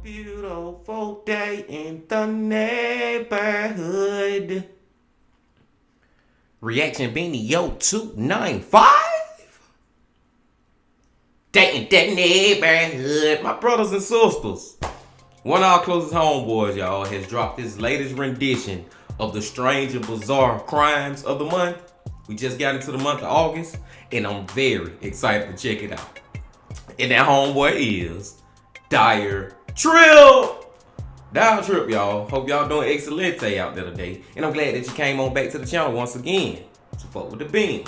Beautiful day in the neighborhood. Reaction Beanie Yo 295. Day in the neighborhood. My brothers and sisters, one of our closest homeboys, y'all, has dropped his latest rendition of the strange and bizarre crimes of the month. We just got into the month of August, and I'm very excited to check it out. And that homeboy is Dire Trip. Dial Trip, y'all. Hope y'all doing excelente out there today. And I'm glad that you came on back to the channel once again to fuck with the bean.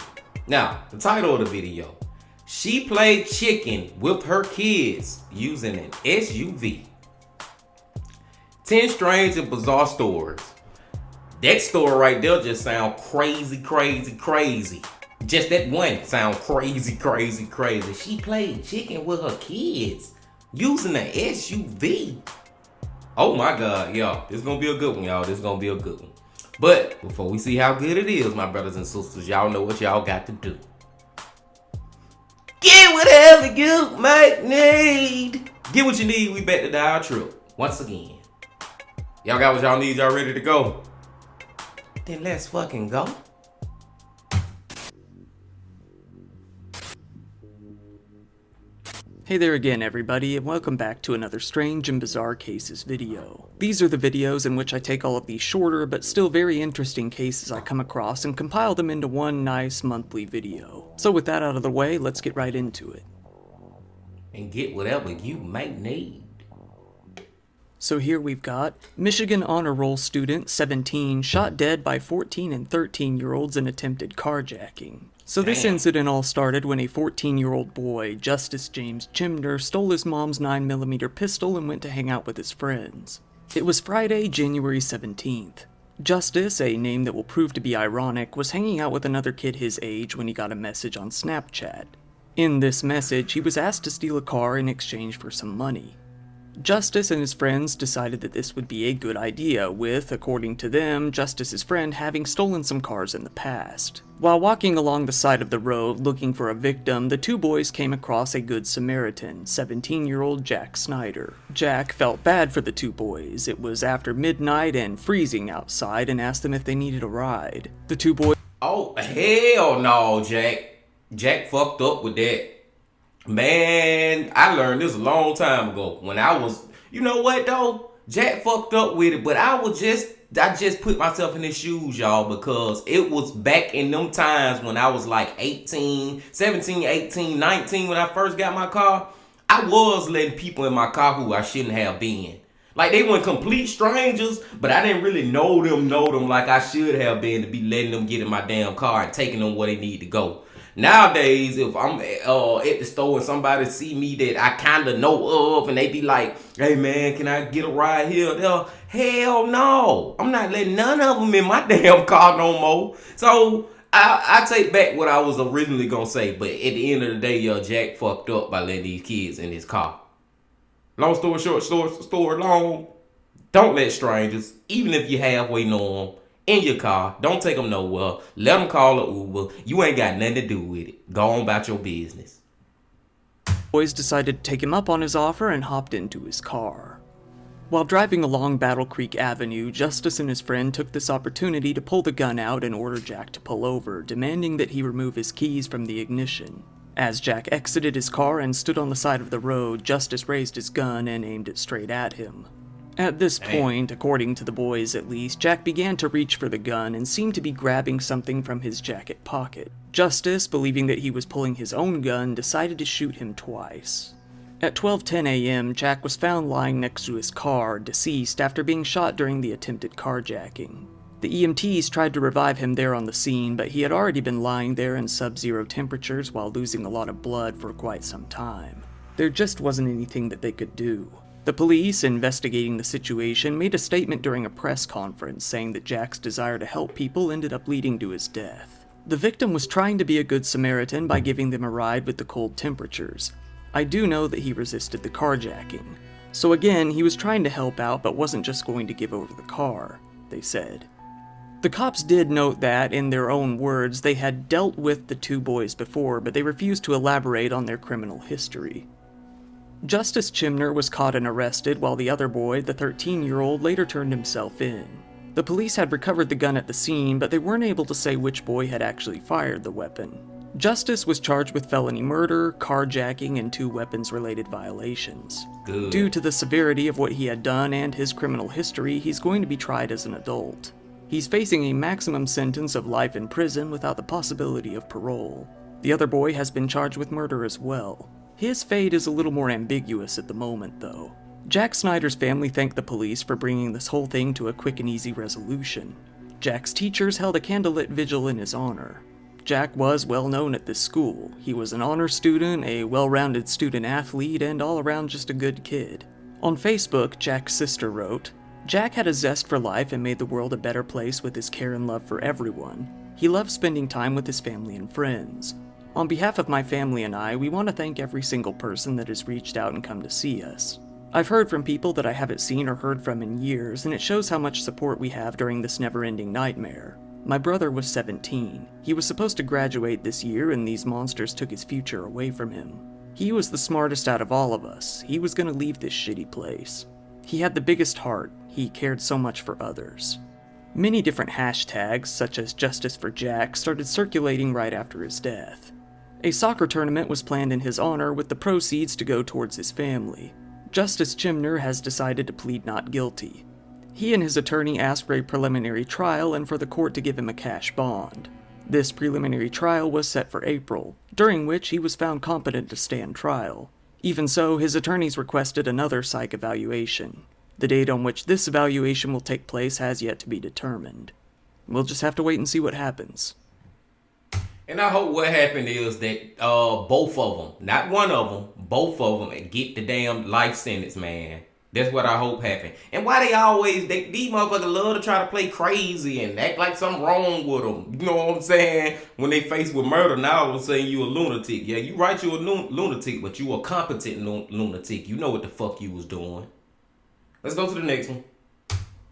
Now, the title of the video. She played chicken with her kids using an SUV. 10 strange and bizarre stories. That story right there just sound crazy. Just that one sound crazy. She played chicken with her kids using an SUV. Oh my God, y'all. This is going to be a good one, y'all. This is going to be a good one. But before we see how good it is, my brothers and sisters, y'all know what y'all got to do. Get whatever you might need. Get what you need. We back to Dial Trip once again. Y'all got what y'all need. Y'all ready to go? Then let's fucking go. Hey there again everybody, and welcome back to another Strange and Bizarre Cases video. These are the videos in which I take all of these shorter but still very interesting cases I come across and compile them into one nice monthly video. So with that out of the way, let's get right into it. And get whatever you might need. So here we've got Michigan Honor Roll student 17 shot dead by 14 and 13-year-olds in attempted carjacking. So this incident all started when a 14-year-old boy, Justice James Chimner, stole his mom's 9mm pistol and went to hang out with his friends. It was Friday, January 17th. Justice, a name that will prove to be ironic, was hanging out with another kid his age when he got a message on Snapchat. In this message, he was asked to steal a car in exchange for some money. Justice and his friends decided that this would be a good idea, with, according to them, Justice's friend having stolen some cars in the past. While walking along the side of the road looking for a victim, the two boys came across a good Samaritan, 17-year-old Jack Snyder. Jack felt bad for the two boys. It was after midnight and freezing outside, and asked them if they needed a ride. The two boys— Oh, hell no, Jack. Jack fucked up with that. Man, I learned this a long time ago when I was, you know what though? Jack fucked up with it, but I just put myself in his shoes, y'all, because it was back in them times when I was like 17, 18, 19 when I first got my car. I was letting people in my car who I shouldn't have been. Like, they weren't complete strangers, but I didn't really know them like I should have been to be letting them get in my damn car and taking them where they need to go. Nowadays, if I'm at the store and somebody see me that I kind of know of and they be like, hey man, can I get a ride here? Hell no. I'm not letting none of them in my damn car no more. So I take back what I was originally going to say. But at the end of the day, Jack fucked up by letting these kids in his car. Long story short, story long, don't let strangers, even if you halfway know them, in your car. Don't take them nowhere. Let them call an Uber. You ain't got nothing to do with it. Go on about your business. Boys decided to take him up on his offer and hopped into his car. While driving along Battle Creek Avenue, Justice and his friend took this opportunity to pull the gun out and order Jack to pull over, demanding that he remove his keys from the ignition. As Jack exited his car and stood on the side of the road, Justice raised his gun and aimed it straight at him. At this point, according to the boys at least, Jack began to reach for the gun and seemed to be grabbing something from his jacket pocket. Justice, believing that he was pulling his own gun, decided to shoot him twice. At 12:10 a.m., Jack was found lying next to his car, deceased after being shot during the attempted carjacking. The EMTs tried to revive him there on the scene, but he had already been lying there in sub-zero temperatures while losing a lot of blood for quite some time. There just wasn't anything that they could do. The police, investigating the situation, made a statement during a press conference saying that Jack's desire to help people ended up leading to his death. The victim was trying to be a good Samaritan by giving them a ride with the cold temperatures. I do know that he resisted the carjacking. So again, he was trying to help out but wasn't just going to give over the car, they said. The cops did note that, in their own words, they had dealt with the two boys before, but they refused to elaborate on their criminal history. Justice Chimner was caught and arrested, while the other boy, the 13-year-old, later turned himself in. The police had recovered the gun at the scene, but they weren't able to say which boy had actually fired the weapon. Justice was charged with felony murder, carjacking, and 2 weapons-related violations. Good. Due to the severity of what he had done and his criminal history, he's going to be tried as an adult. He's facing a maximum sentence of life in prison without the possibility of parole. The other boy has been charged with murder as well. His fate is a little more ambiguous at the moment, though. Jack Snyder's family thanked the police for bringing this whole thing to a quick and easy resolution. Jack's teachers held a candlelit vigil in his honor. Jack was well known at this school. He was an honor student, a well-rounded student athlete, and all around just a good kid. On Facebook, Jack's sister wrote, "Jack had a zest for life and made the world a better place with his care and love for everyone. He loved spending time with his family and friends. On behalf of my family and I, we want to thank every single person that has reached out and come to see us. I've heard from people that I haven't seen or heard from in years, and it shows how much support we have during this never-ending nightmare. My brother was 17. He was supposed to graduate this year, and these monsters took his future away from him. He was the smartest out of all of us. He was going to leave this shitty place. He had the biggest heart. He cared so much for others." Many different hashtags, such as Justice for Jack, started circulating right after his death. A soccer tournament was planned in his honor, with the proceeds to go towards his family. Justice Chimner has decided to plead not guilty. He and his attorney asked for a preliminary trial and for the court to give him a cash bond. This preliminary trial was set for April, during which he was found competent to stand trial. Even so, his attorneys requested another psych evaluation. The date on which this evaluation will take place has yet to be determined. We'll just have to wait and see what happens. And I hope what happened is that both of them, not one of them, both of them get the damn life sentence, man. That's what I hope happened. And why these motherfuckers love to try to play crazy and act like something wrong with them. You know what I'm saying? When they faced with murder, now all of a sudden you a lunatic. Yeah, you right, you a lunatic, but you a competent lunatic. You know what the fuck you was doing. Let's go to the next one.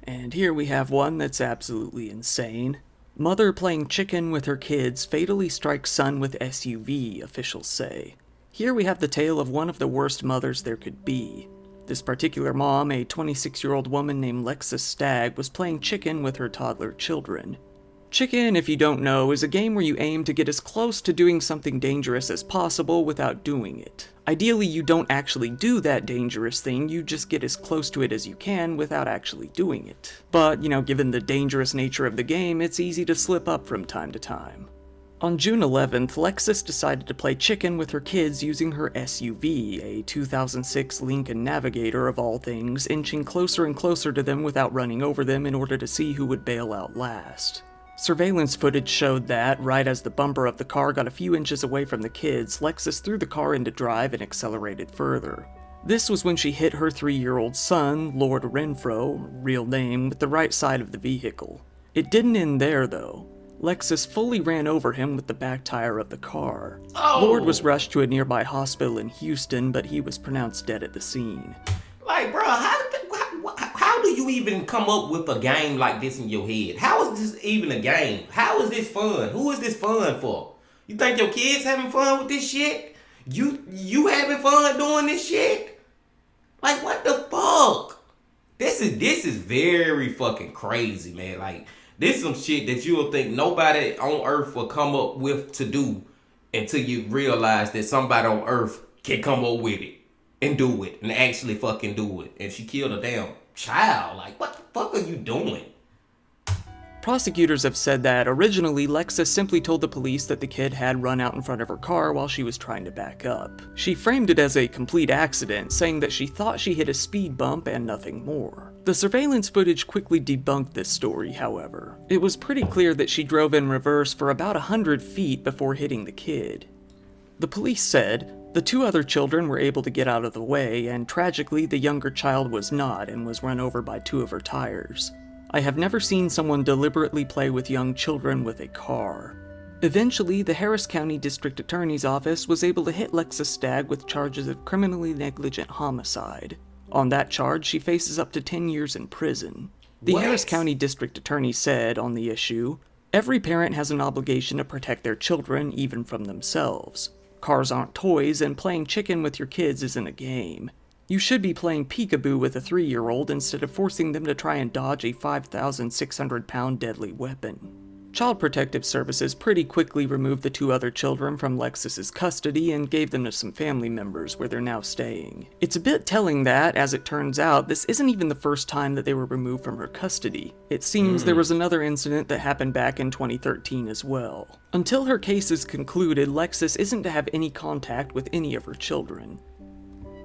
And here we have one that's absolutely insane. Mother playing chicken with her kids fatally strikes son with SUV, officials say. Here we have the tale of one of the worst mothers there could be. This particular mom, a 26-year-old woman named Lexus Stagg, was playing chicken with her toddler children. Chicken, if you don't know, is a game where you aim to get as close to doing something dangerous as possible without doing it. Ideally, you don't actually do that dangerous thing, you just get as close to it as you can without actually doing it. But, given the dangerous nature of the game, it's easy to slip up from time to time. On June 11th, Lexus decided to play chicken with her kids using her SUV, a 2006 Lincoln Navigator of all things, inching closer and closer to them without running over them in order to see who would bail out last. Surveillance footage showed that, right as the bumper of the car got a few inches away from the kids, Lexus threw the car into drive and accelerated further. This was when she hit her 3-year-old son, Lord Renfro, real name, with the right side of the vehicle. It didn't end there, though. Lexus fully ran over him with the back tire of the car. Oh. Lord was rushed to a nearby hospital in Houston, but he was pronounced dead at the scene. Like, bro, how do you even come up with a game like this in your head? How is this even a game? How is this fun? Who is this fun for? You think your kids having fun with this shit? You having fun doing this shit? Like, what the fuck? This is very fucking crazy, man. Like, this is some shit that you will think nobody on earth will come up with to do until you realize that somebody on earth can come up with it and do it and actually fucking do it. And she killed a damn child. Like, what the fuck are you doing? Prosecutors have said that originally Lexus simply told the police that the kid had run out in front of her car while she was trying to back up. She framed it as a complete accident, saying that she thought she hit a speed bump and nothing more. The surveillance footage quickly debunked this story, however. It was pretty clear that she drove in reverse for about 100 feet before hitting the kid. The police said, The two other children were able to get out of the way, and tragically, the younger child was not and was run over by two of her tires. I have never seen someone deliberately play with young children with a car. Eventually, the Harris County District Attorney's Office was able to hit Lexus Stagg with charges of criminally negligent homicide. On that charge, she faces up to 10 years in prison. The Harris County District Attorney said on the issue, "Every parent has an obligation to protect their children, even from themselves. Cars aren't toys, and playing chicken with your kids isn't a game. You should be playing peekaboo with a 3-year-old instead of forcing them to try and dodge a 5,600-pound deadly weapon." Child Protective Services pretty quickly removed the two other children from Lexus's custody and gave them to some family members where they're now staying. It's a bit telling that, as it turns out, this isn't even the first time that they were removed from her custody. It seems there was another incident that happened back in 2013 as well. Until her case is concluded, Lexus isn't to have any contact with any of her children.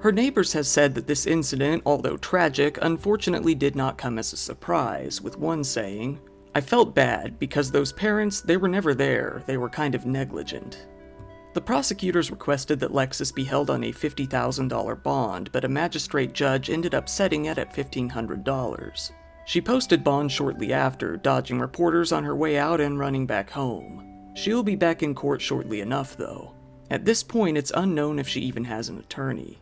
Her neighbors have said that this incident, although tragic, unfortunately did not come as a surprise, with one saying, "I felt bad because those parents, they were never there, they were kind of negligent." The prosecutors requested that Lexus be held on a $50,000 bond, but a magistrate judge ended up setting it at $1,500. She posted bond shortly after, dodging reporters on her way out and running back home. She'll be back in court shortly enough, though. At this point, it's unknown if she even has an attorney.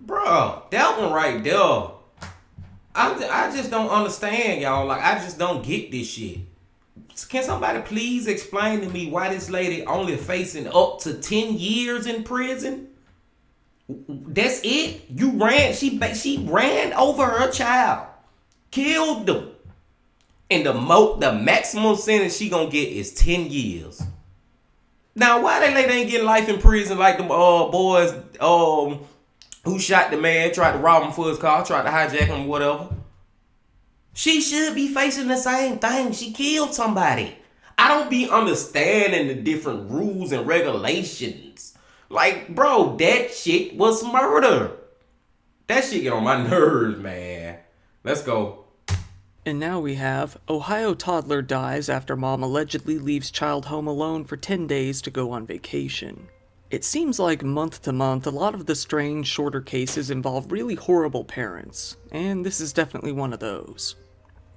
Bro, that one right there. I just don't understand, y'all. Like, I just don't get this shit. Can somebody please explain to me why this lady only facing up to 10 years in prison? That's it? She ran over her child. Killed them. And the maximum sentence she gonna get is 10 years. Now, why that lady ain't getting life in prison like them boys who shot the man, tried to rob him for his car, tried to hijack him, whatever? She should be facing the same thing. She killed somebody. I don't be understanding the different rules and regulations. Like, bro, that shit was murder. That shit get on my nerves, man. Let's go. And now we have, Ohio toddler dies after mom allegedly leaves child home alone for 10 days to go on vacation. It seems like month to month, a lot of the strange, shorter cases involve really horrible parents, and this is definitely one of those.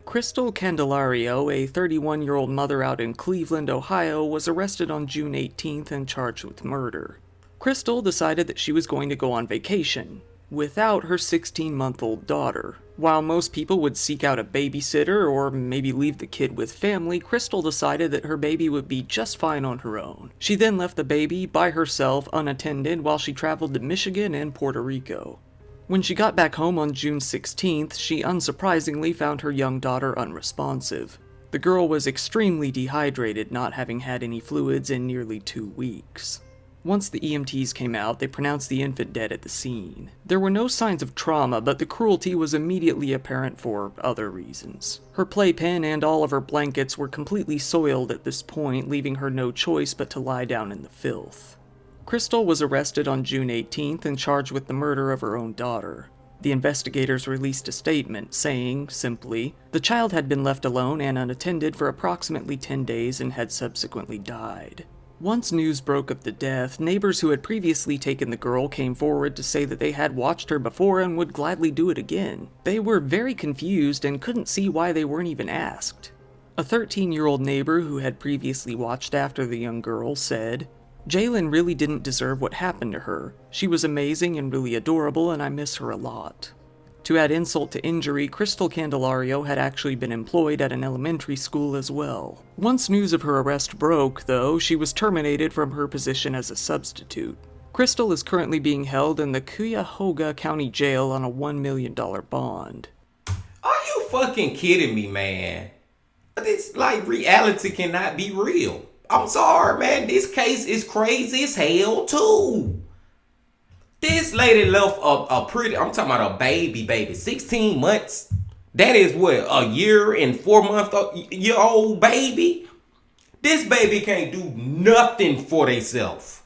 Crystal Candelario, a 31-year-old mother out in Cleveland, Ohio, was arrested on June 18th and charged with murder. Crystal decided that she was going to go on vacation, without her 16-month-old daughter. While most people would seek out a babysitter or maybe leave the kid with family, Crystal decided that her baby would be just fine on her own. She then left the baby by herself unattended while she traveled to Michigan and Puerto Rico. When she got back home on June 16th, she unsurprisingly found her young daughter unresponsive. The girl was extremely dehydrated, not having had any fluids in nearly 2 weeks. Once the EMTs came out, they pronounced the infant dead at the scene. There were no signs of trauma, but the cruelty was immediately apparent for other reasons. Her playpen and all of her blankets were completely soiled at this point, leaving her no choice but to lie down in the filth. Crystal was arrested on June 18th and charged with the murder of her own daughter. The investigators released a statement saying, simply, the child had been left alone and unattended for approximately 10 days and had subsequently died. Once news broke of the death, neighbors who had previously taken the girl came forward to say that they had watched her before and would gladly do it again. They were very confused and couldn't see why they weren't even asked. A 13-year-old neighbor who had previously watched after the young girl said, "Jalen really didn't deserve what happened to her. She was amazing and really adorable, and I miss her a lot." To add insult to injury, Crystal Candelario had actually been employed at an elementary school as well. Once news of her arrest broke, though, she was terminated from her position as a substitute. Crystal is currently being held in the Cuyahoga County Jail on a $1 million bond. Are you fucking kidding me, man? It's like reality cannot be real. I'm sorry, man. This case is crazy as hell, too. This lady left I'm talking about a baby, 16 months. That is what, a year and 4 month year old baby? This baby can't do nothing for themselves.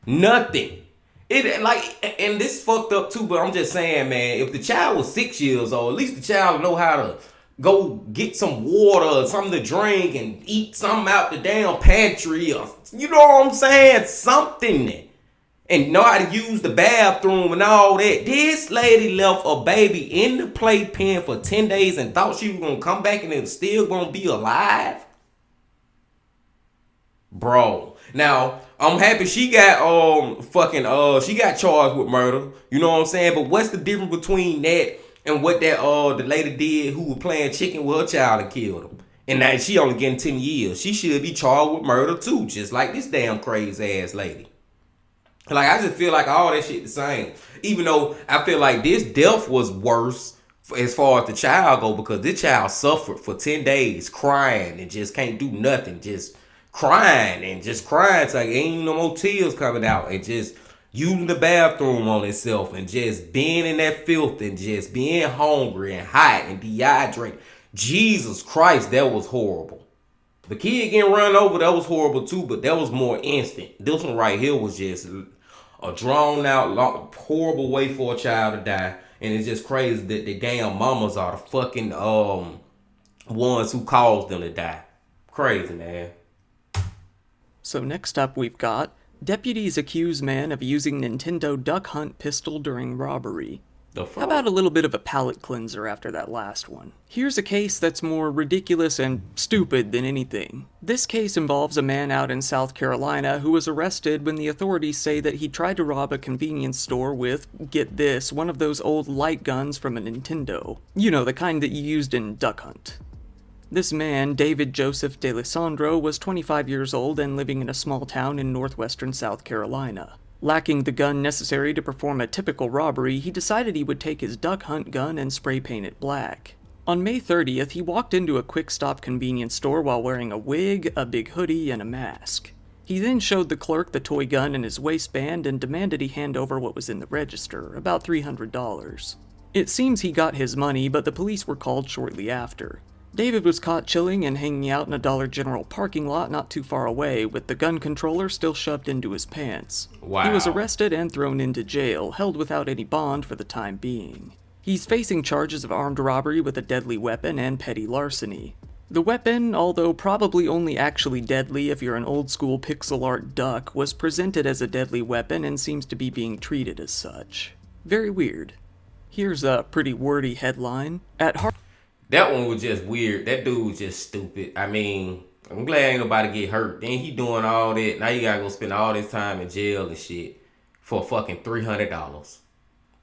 Nothing. And this fucked up too, but I'm just saying, man, if the child was 6 years old, at least the child know how to go get some water or something to drink and eat something out the damn pantry or, you know what I'm saying? Something. and know how to use the bathroom and all that. This lady left a baby in the playpen for 10 days and thought she was gonna come back and it was still gonna be alive. Bro. Now, I'm happy she got she got charged with murder. You know what I'm saying? But what's the difference between that and what that the lady did who was playing chicken with her child and killed him? And now she only getting 10 years. She should be charged with murder too, just like this damn crazy ass lady. Like, I just feel like all that shit the same. Even though I feel like this death was worse as far as the child go, because this child suffered for 10 days crying and just can't do nothing. Just crying and just crying. It's like ain't no more tears coming out. And just using the bathroom on itself and just being in that filth and just being hungry and hot and dehydrated. Jesus Christ, that was horrible. The kid getting run over, that was horrible too, but that was more instant. This one right here was just a drawn out, horrible way for a child to die. And it's just crazy that the damn mamas are the fucking ones who caused them to die. Crazy, man. So next up we've got, deputies accuse man of using Nintendo Duck Hunt pistol during robbery. How about a little bit of a palate cleanser after that last one? Here's a case that's more ridiculous and stupid than anything. This case involves a man out in South Carolina who was arrested when the authorities say that he tried to rob a convenience store with, get this, one of those old light guns from a Nintendo. You know, the kind that you used in Duck Hunt. This man, David Joseph D'Alessandro, was 25 years old and living in a small town in northwestern South Carolina. Lacking the gun necessary to perform a typical robbery, he decided he would take his Duck Hunt gun and spray paint it black. On May 30th, he walked into a quick stop convenience store while wearing a wig, a big hoodie, and a mask. He then showed the clerk the toy gun in his waistband and demanded he hand over what was in the register, about $300. It seems he got his money, but the police were called shortly after. David was caught chilling and hanging out in a Dollar General parking lot not too far away, with the gun controller still shoved into his pants. Wow. He was arrested and thrown into jail, held without any bond for the time being. He's facing charges of armed robbery with a deadly weapon and petty larceny. The weapon, although probably only actually deadly if you're an old-school pixel art duck, was presented as a deadly weapon and seems to be being treated as such. Very weird. Here's a pretty wordy headline. That one was just weird. That dude was just stupid. I mean, I'm glad ain't nobody get hurt. Then he doing all that. Now you gotta go spend all this time in jail and shit for fucking $300.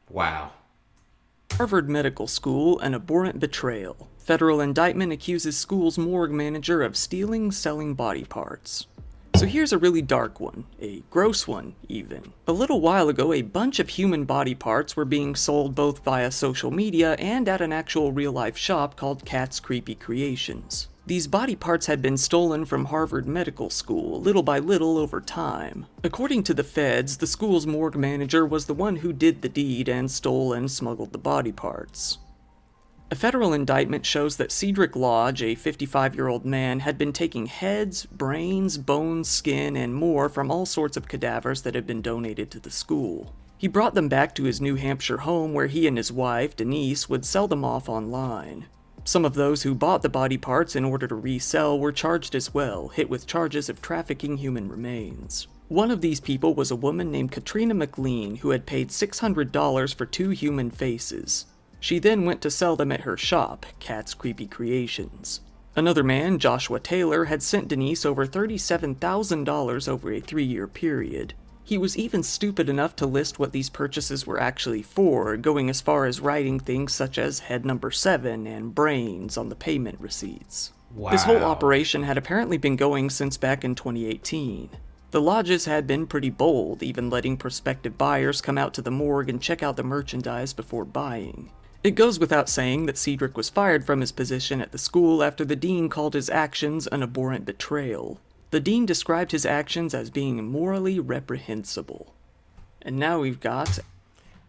Wow. Harvard Medical School, an abhorrent betrayal. Federal indictment accuses school's morgue manager of stealing, selling body parts. So here's a really dark one, a gross one even. A little while ago, a bunch of human body parts were being sold both via social media and at an actual real-life shop called Cat's Creepy Creations. These body parts had been stolen from Harvard Medical School, little by little over time. According to the feds, the school's morgue manager was the one who did the deed and stole and smuggled the body parts. A federal indictment shows that Cedric Lodge, a 55-year-old man, had been taking heads, brains, bones, skin, and more from all sorts of cadavers that had been donated to the school. He brought them back to his New Hampshire home where he and his wife, Denise, would sell them off online. Some of those who bought the body parts in order to resell were charged as well, hit with charges of trafficking human remains. One of these people was a woman named Katrina McLean who had paid $600 for 2 human faces. She then went to sell them at her shop, Cat's Creepy Creations. Another man, Joshua Taylor, had sent Denise over $37,000 over a 3-year period. He was even stupid enough to list what these purchases were actually for, going as far as writing things such as head number 7 and brains on the payment receipts. Wow. This whole operation had apparently been going since back in 2018. The lodges had been pretty bold, even letting prospective buyers come out to the morgue and check out the merchandise before buying. It goes without saying that Cedric was fired from his position at the school after the dean called his actions an abhorrent betrayal. The dean described his actions as being morally reprehensible. And now we've got...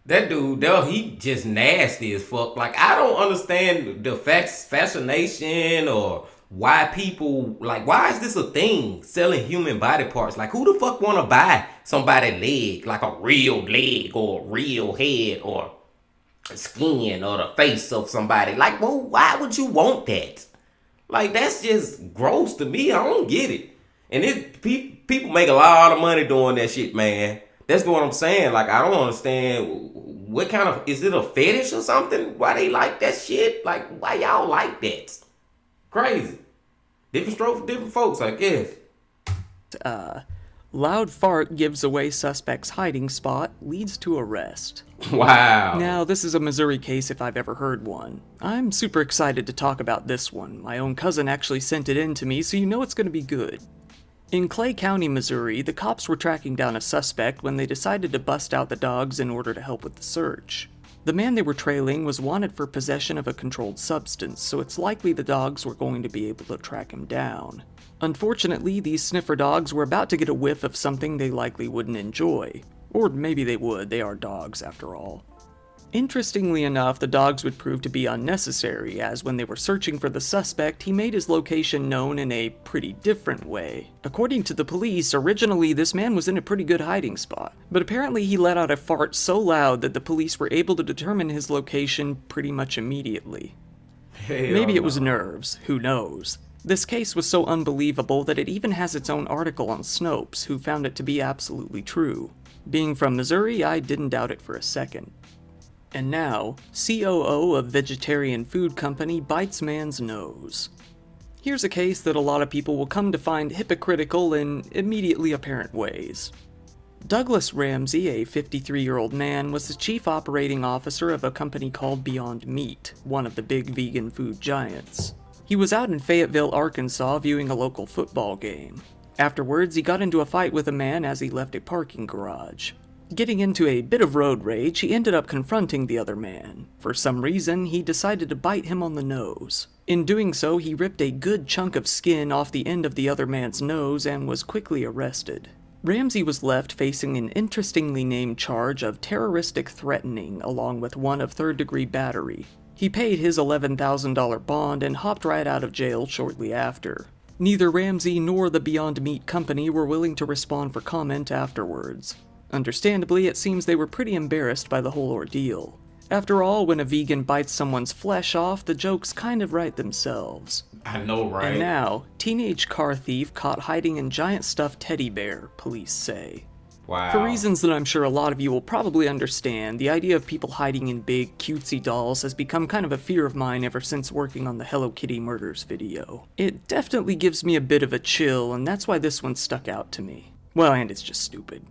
That dude, he just nasty as fuck. Like, I don't understand the fascination or why people, like, why is this a thing, selling human body parts? Like, who the fuck want to buy somebody's leg, like a real leg or a real head or skin or the face of somebody? Like, well, why would you want that? Like, that's just gross to me. I don't get it. And people make a lot of money doing that shit, man. That's what I'm saying. Like, I don't understand what kind of, is it a fetish or something? Why they like that shit? Like, why y'all like that? Crazy. Different stroke for different folks, I guess. Loud fart gives away suspect's hiding spot, leads to arrest. Wow. Now, this is a Missouri case if I've ever heard one. I'm super excited to talk about this one. My own cousin actually sent it in to me, so you know it's going to be good. In Clay County, Missouri, the cops were tracking down a suspect when they decided to bust out the dogs in order to help with the search. The man they were trailing was wanted for possession of a controlled substance, so it's likely the dogs were going to be able to track him down. Unfortunately, these sniffer dogs were about to get a whiff of something they likely wouldn't enjoy. Or maybe they would, they are dogs after all. Interestingly enough, the dogs would prove to be unnecessary, as when they were searching for the suspect, he made his location known in a pretty different way. According to the police, originally this man was in a pretty good hiding spot, but apparently he let out a fart so loud that the police were able to determine his location pretty much immediately. Maybe it was nerves, who knows. This case was so unbelievable that it even has its own article on Snopes, who found it to be absolutely true. Being from Missouri, I didn't doubt it for a second. And now, COO of vegetarian food company bites man's nose. Here's a case that a lot of people will come to find hypocritical in immediately apparent ways. Douglas Ramsey, a 53-year-old man, was the chief operating officer of a company called Beyond Meat, one of the big vegan food giants. He was out in Fayetteville, Arkansas, viewing a local football game. Afterwards, he got into a fight with a man as he left a parking garage. Getting into a bit of road rage, he ended up confronting the other man. For some reason, he decided to bite him on the nose. In doing so, he ripped a good chunk of skin off the end of the other man's nose and was quickly arrested. Ramsey was left facing an interestingly named charge of terroristic threatening, along with one of third-degree battery. He paid his $11,000 bond and hopped right out of jail shortly after. Neither Ramsey nor the Beyond Meat company were willing to respond for comment afterwards. Understandably, it seems they were pretty embarrassed by the whole ordeal. After all, when a vegan bites someone's flesh off, the jokes kind of write themselves. I know, right? And now, teenage car thief caught hiding in giant stuffed teddy bear, police say. Wow. For reasons that I'm sure a lot of you will probably understand, the idea of people hiding in big, cutesy dolls has become kind of a fear of mine ever since working on the Hello Kitty murders video. It definitely gives me a bit of a chill, and that's why this one stuck out to me. Well, and it's just stupid.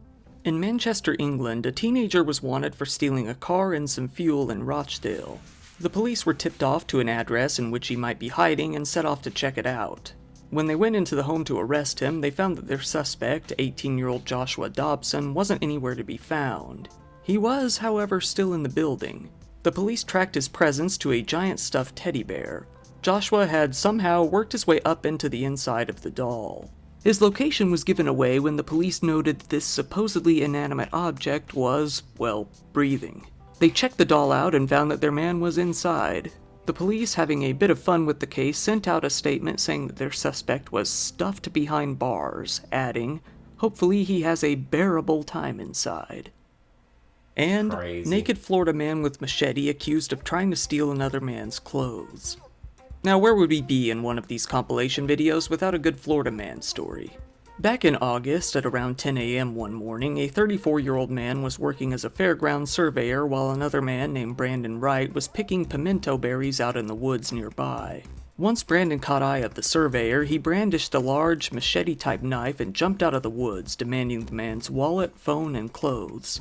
In Manchester, England, a teenager was wanted for stealing a car and some fuel in Rochdale. The police were tipped off to an address in which he might be hiding and set off to check it out. When they went into the home to arrest him, they found that their suspect, 18-year-old Joshua Dobson, wasn't anywhere to be found. He was, however, still in the building. The police tracked his presence to a giant stuffed teddy bear. Joshua had somehow worked his way up into the inside of the doll. His location was given away when the police noted that this supposedly inanimate object was, well, breathing. They checked the doll out and found that their man was inside. The police, having a bit of fun with the case, sent out a statement saying that their suspect was stuffed behind bars, adding, "Hopefully he has a bearable time inside." And Crazy. naked Florida man with machete accused of trying to steal another man's clothes. Now, where would we be in one of these compilation videos without a good Florida man story? Back in August, at around 10 a.m. one morning, a 34-year-old man was working as a fairground surveyor while another man named Brandon Wright was picking pimento berries out in the woods nearby. Once Brandon caught eye of the surveyor, he brandished a large, machete-type knife and jumped out of the woods, demanding the man's wallet, phone, and clothes.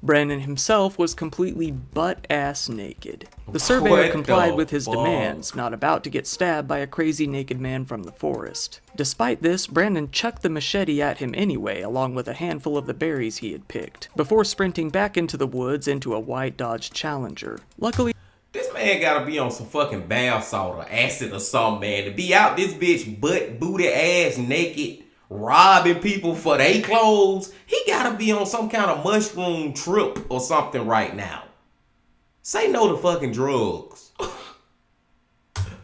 Brandon himself was completely butt-ass naked. The surveyor complied with his demands, not about to get stabbed by a crazy naked man from the forest. Despite this, Brandon chucked the machete at him anyway, along with a handful of the berries he had picked, before sprinting back into the woods into a white Dodge Challenger. Luckily, This man gotta be on some fucking bath salt or acid or something, man. To be out this bitch butt, booty, ass, naked, robbing people for their clothes, he gotta be on some kind of mushroom trip or something right now. Say no to fucking drugs.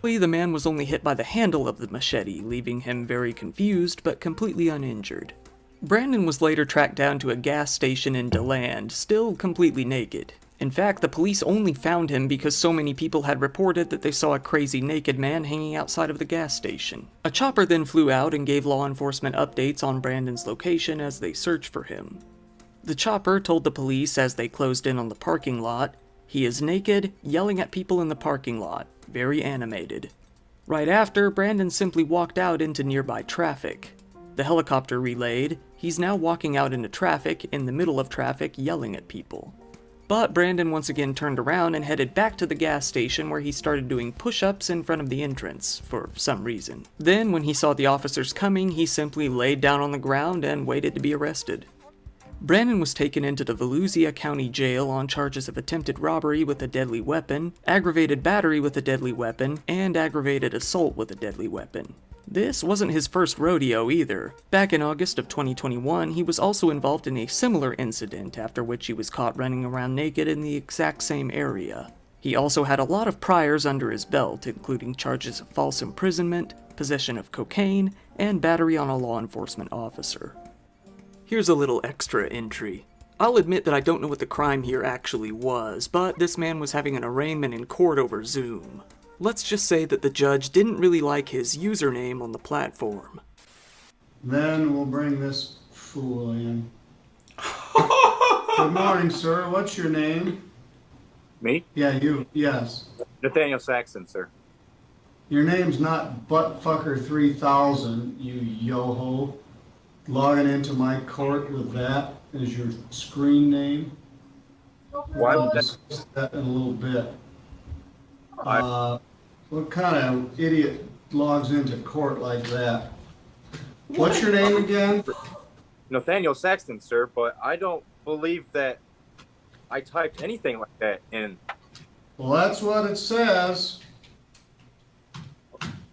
the man was only hit by the handle of the machete, leaving him very confused but completely uninjured. Brandon was later tracked down to a gas station in DeLand, still completely naked. In fact, the police only found him because so many people had reported that they saw a crazy naked man hanging outside of the gas station. A chopper then flew out and gave law enforcement updates on Brandon's location as they searched for him. The chopper told the police as they closed in on the parking lot, "He is naked, yelling at people in the parking lot. Very animated." Right after, Brandon simply walked out into nearby traffic. The helicopter relayed, "He's now walking out into traffic, in the middle of traffic, yelling at people." But Brandon once again turned around and headed back to the gas station where he started doing push-ups in front of the entrance, for some reason. Then, when he saw the officers coming, he simply laid down on the ground and waited to be arrested. Brandon was taken into the Volusia County Jail on charges of attempted robbery with a deadly weapon, aggravated battery with a deadly weapon, and aggravated assault with a deadly weapon. This wasn't his first rodeo either. Back in August of 2021, he was also involved in a similar incident, after which he was caught running around naked in the exact same area. He also had a lot of priors under his belt, including charges of false imprisonment, possession of cocaine, and battery on a law enforcement officer. Here's a little extra entry. I'll admit that I don't know what the crime here actually was, but this man was having an arraignment in court over Zoom. Let's just say that the judge didn't really like his username on the platform. Then we'll bring this fool in. Good morning, sir. What's your name? Me? Yeah, you. Yes. Nathaniel Saxon, sir. Your name's not Buttfucker3000, you yo-ho. Logging into my court with that as your screen name. Why We'll would that? discuss that in a little bit. What kind of idiot logs into court like that? What's your name again? Nathaniel Saxton, sir, but I don't believe that I typed anything like that in. Well, that's what it says.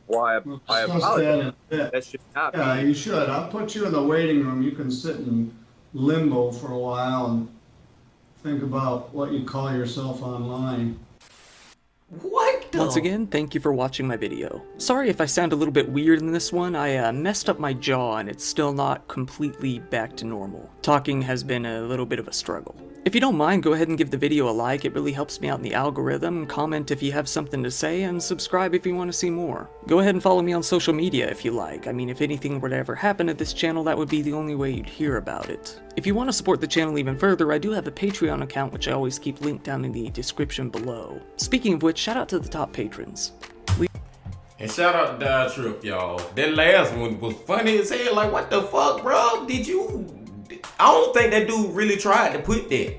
Why, We'll I discuss apologize. that in a bit. That should not be. Yeah, you should. I'll put you in the waiting room. You can sit in limbo for a while and think about what you call yourself online. What the? Once again, thank you for watching my video. Sorry if I sound a little bit weird in this one, I messed up my jaw and it's still not completely back to normal. Talking has been a little bit of a struggle. If you don't mind, go ahead and give the video a like, it really helps me out in the algorithm, comment if you have something to say, and subscribe if you want to see more. Go ahead and follow me on social media if you like. I mean, if anything were to ever happen at this channel, that would be the only way you'd hear about it. If you want to support the channel even further, I do have a Patreon account which I always keep linked down in the description below. Speaking of which, shout out to the top patrons. And shout out to Die Trip, y'all. That last one was funny as hell. Like, what the fuck, bro? I don't think that dude really tried to put that.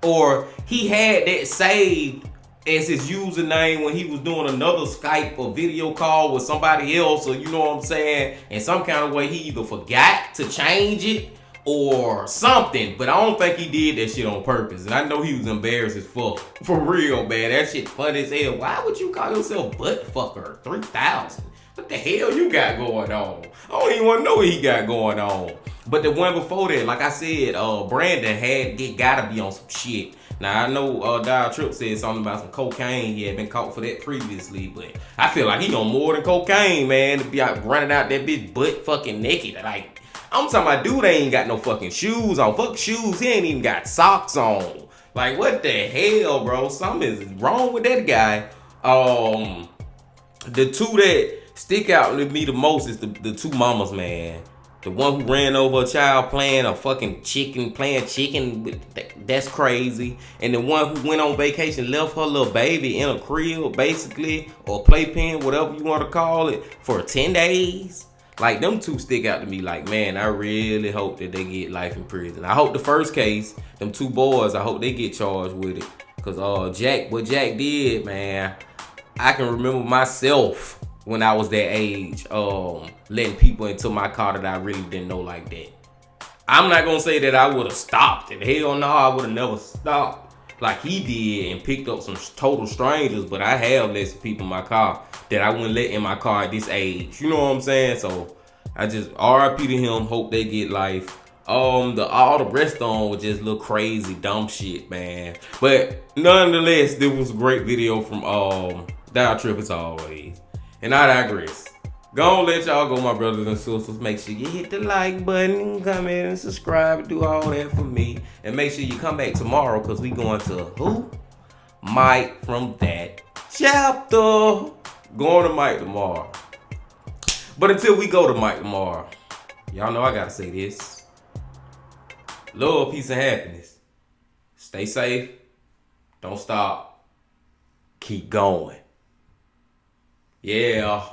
Or he had that saved as his username when he was doing another Skype or video call with somebody else, or you know what I'm saying? In some kind of way, he either forgot to change it or something. But I don't think he did that shit on purpose. And I know he was embarrassed as fuck. For real, man. That shit funny as hell. Why would you call yourself Buttfucker 3000? What the hell you got going on? I don't even want to know what he got going on. But the one before that, like I said, Brandon gotta be on some shit. Now I know Dial Trip said something about some cocaine. He had been caught for that previously, but I feel like he on more than cocaine, man. To be out running out that bitch butt fucking naked. Like, I'm talking about dude ain't got no fucking shoes on. Fuck shoes, he ain't even got socks on. Like, what the hell, bro? Something is wrong with that guy. The two that stick out to me the most is the two mamas, man. The one who ran over a child playing chicken, that's crazy. And the one who went on vacation, left her little baby in a crib, basically, or playpen, whatever you want to call it, for 10 days. Like, them two stick out to me like, man, I really hope that they get life in prison. I hope the first case, them two boys, I hope they get charged with it. Because what Jack did, man, I can remember myself when I was that age, letting people into my car that I really didn't know like that. I'm not gonna say that I would have stopped it. Hell no, I would have never stopped like he did and picked up some total strangers, but I have let some people in my car that I wouldn't let in my car at this age. You know what I'm saying? So I just RIP to him, hope they get life. All the rest of them was just little crazy, dumb shit, man. But nonetheless, this was a great video from Dial Trip as always. And I digress. Go let y'all go, my brothers and sisters. Make sure you hit the like button, comment and subscribe, and do all that for me. And make sure you come back tomorrow, because we going to who? Mike from that chapter. Going to Mike tomorrow. But until we go to Mike tomorrow, y'all know I gotta say this. Love, peace, and happiness. Stay safe. Don't stop. Keep going. Yeah.